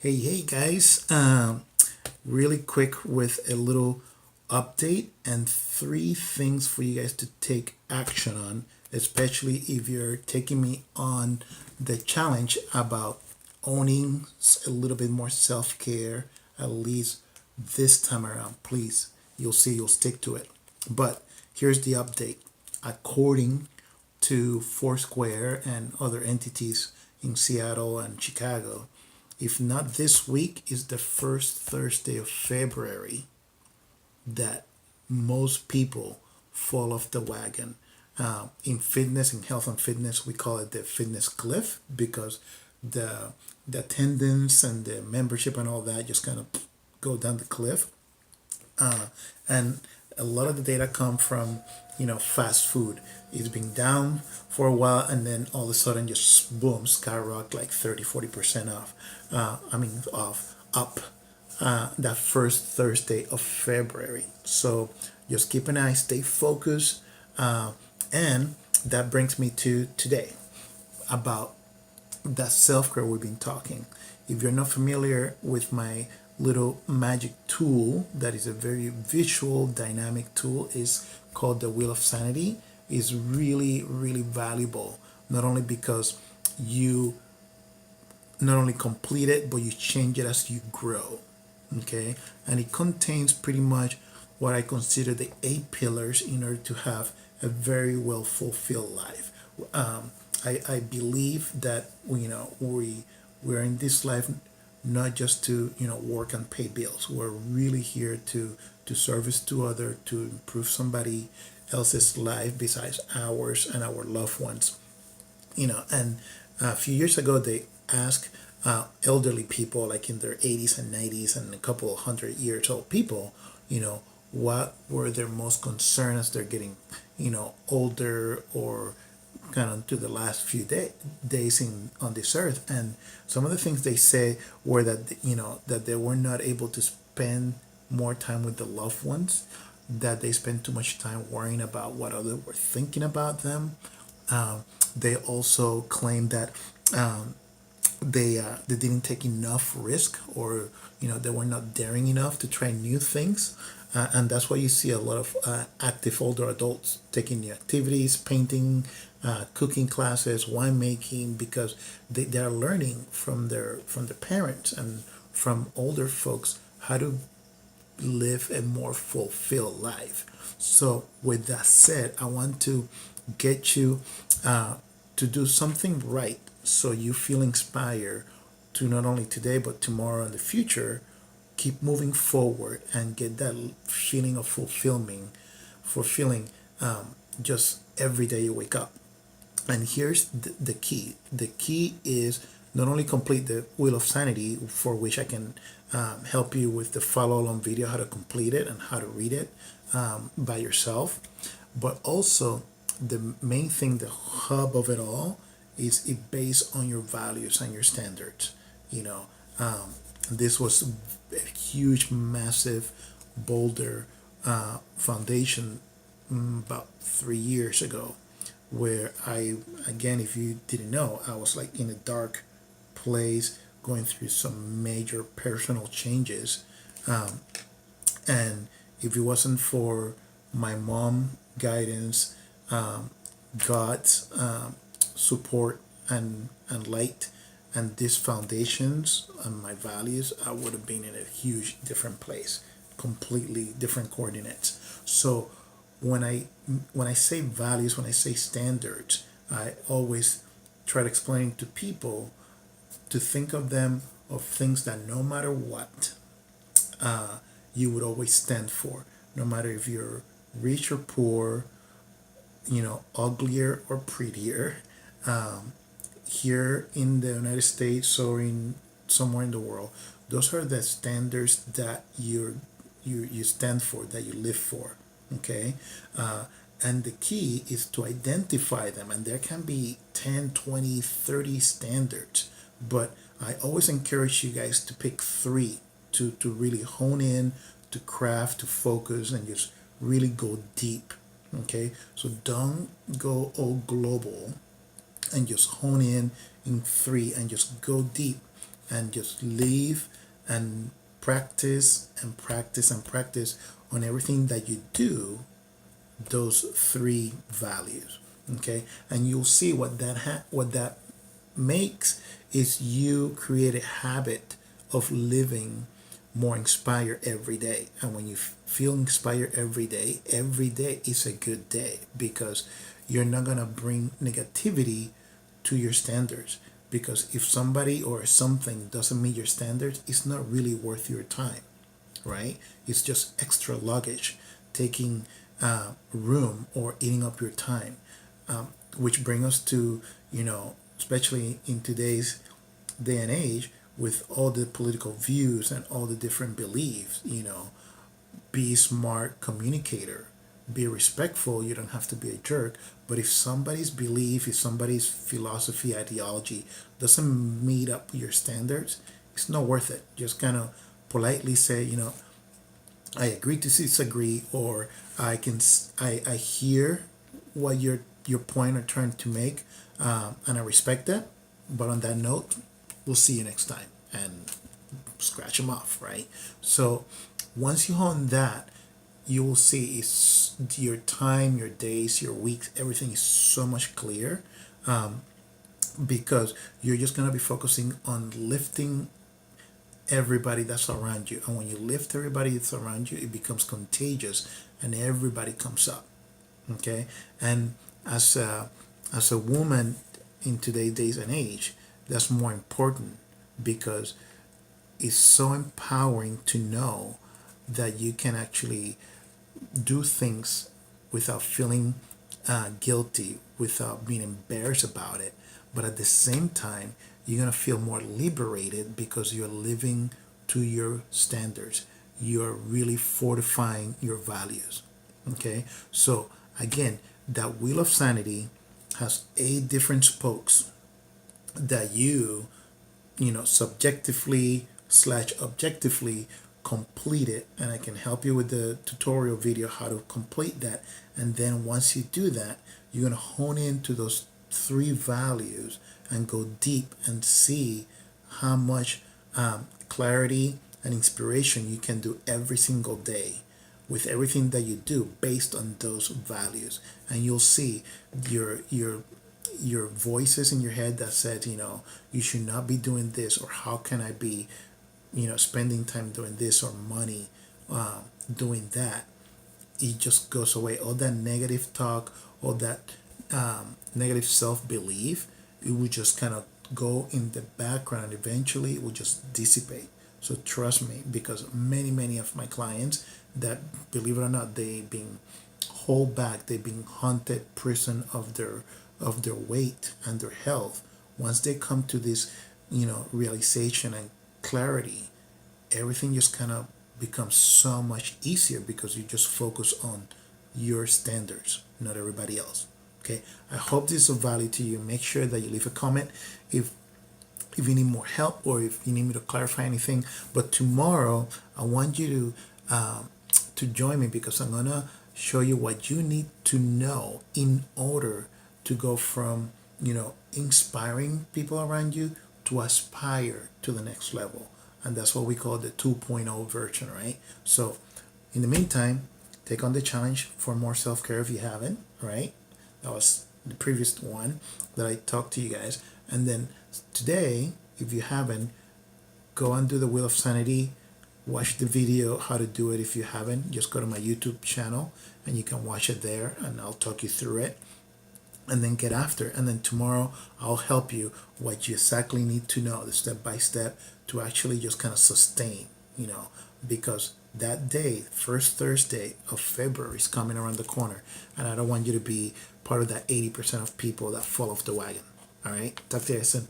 Hey guys, really quick with a little update and three things for you guys to take action on, especially if you're taking me on the challenge about owning a little bit more self care, at least this time around. Please, you'll see you'll stick to it. But here's the update. According to Foursquare and other entities in Seattle and Chicago, if not this week, is the first Thursday of February that most people fall off the wagon. In fitness, in health and fitness, we call it the fitness cliff because the the attendance and the membership and all that just kind of go down the cliff. And a lot of the data come from fast food. It's been down for a while and then all of a sudden just boom skyrocket like 30-40% off. I mean off up that first Thursday of February. So just keep an eye, stay focused. And that brings me to today about that self care we've been talking. If you're not familiar with my little magic tool, that is a very visual, dynamic tool, is called the Wheel of Sanity. Is really, really valuable. Not only because you not only complete it, but you change it as you grow. Okay, and it contains pretty much what I consider the eight pillars in order to have a very well fulfilled life. I believe that we're in this life not just to work and pay bills. We're really here to service to other, to improve somebody else's life besides ours and our loved ones. And a few years ago they asked elderly people like in their 80s and 90s and a couple of 100 years old people, what were their most concern as they're getting older or kind of to the last few days in on this earth. And some of the things they say were that that they were not able to spend more time with the loved ones, that they spend too much time worrying about what others were thinking about them. They also claim that they didn't take enough risk, or they were not daring enough to try new things. And that's why you see a lot of active older adults taking new activities, painting, cooking classes, winemaking, because they are learning from their parents and from older folks how to live a more fulfilled life. So, with that said, I want to get you to do something right so you feel inspired to not only today but tomorrow and the future keep moving forward and get that feeling of fulfilling just every day you wake up. And here's the key. The key is not only complete the Wheel of Sanity, for which I can help you with the follow along video how to complete it and how to read it by yourself, but also the main thing, the hub of it all, is it based on your values and your standards. You know, this was a huge, massive boulder foundation about 3 years ago, where I, again, if you didn't know, I was like in a dark place, going through some major personal changes. Um, and if it wasn't for my mom guidance, um, God's support and light, and these foundations and my values, I would have been in a huge different place, completely different coordinates. So when I when I say values, when I say standards, I always try to explain to people to think of them of things that no matter what, you would always stand for, no matter if you're rich or poor, uglier or prettier, um, here in the United States or in somewhere in the world. Those are the standards that you stand for, that you live for. Okay, and the key is to identify them, and there can be 10, 20, 30 standards, but I always encourage you guys to pick three to really hone in, to craft, to focus, and just really go deep. Okay, so don't go all global, and just hone in three and just go deep and just live and practice and practice and practice on everything that you do, those three values. Okay, and you'll see what that makes is you create a habit of living more inspired every day. And when you feel inspired every day is a good day, because you're not going to bring negativity to your standards. Because if somebody or something doesn't meet your standards, it's not really worth your time, right? It's just extra luggage taking room or eating up your time, which bring us to, especially in today's day and age, with all the political views and all the different beliefs, be a smart communicator, be respectful. You don't have to be a jerk. But if somebody's belief, if somebody's philosophy, ideology doesn't meet up your standards, it's not worth it. Just kind of politely say, I agree to disagree, or I hear what your point are trying to make, and I respect that. But on that note, we'll see you next time, and scratch them off, right? So once you hone that, you will see is your time, your days, your weeks, everything is so much clearer, because you're just gonna be focusing on lifting everybody that's around you. And when you lift everybody that's around you, it becomes contagious, and everybody comes up. Okay, and as a woman in today's days and age, that's more important, because it's so empowering to know that you can actually do things without feeling guilty, without being embarrassed about it. But at the same time, you're going to feel more liberated, because you're living to your standards. You're really fortifying your values. Okay? So, again, that wheel of sanity has 8 different spokes that subjectively slash objectively complete it. And I can help you with the tutorial video how to complete that. And then once you do that, you're going to hone into those 3 values and go deep and see how much clarity and inspiration you can do every single day with everything that you do based on those values. And you'll see your voices in your head that said, you should not be doing this, or how can I be, spending time doing this, or money doing that. It just goes away. All that negative talk, all that negative self belief, it will just kind of go in the background. Eventually, it will just dissipate. So trust me, because many of my clients that, believe it or not, they've been hold back, they've been haunted prison of their weight and their health. Once they come to this, realization and clarity, everything just kind of becomes so much easier, because you just focus on your standards, not everybody else. Okay, I hope this is of value to you. Make sure that you leave a comment if you need more help, or if you need me to clarify anything. But tomorrow I want you to join me, because I'm gonna show you what you need to know in order to go from inspiring people around you to aspire to the next level. And that's what we call the 2.0 version, right? So in the meantime, take on the challenge for more self-care if you haven't, right? That was the previous one that I talked to you guys. And then today, if you haven't, go and do the Wheel of Sanity. Watch the video how to do it. If you haven't, just go to my YouTube channel and you can watch it there, and I'll talk you through it. And then get after. And then tomorrow I'll help you what you exactly need to know, the step by step, to actually just kind of sustain, because that day, first Thursday of February, is coming around the corner, and I don't want you to be part of that 80% of people that fall off the wagon. All right, talk to you soon.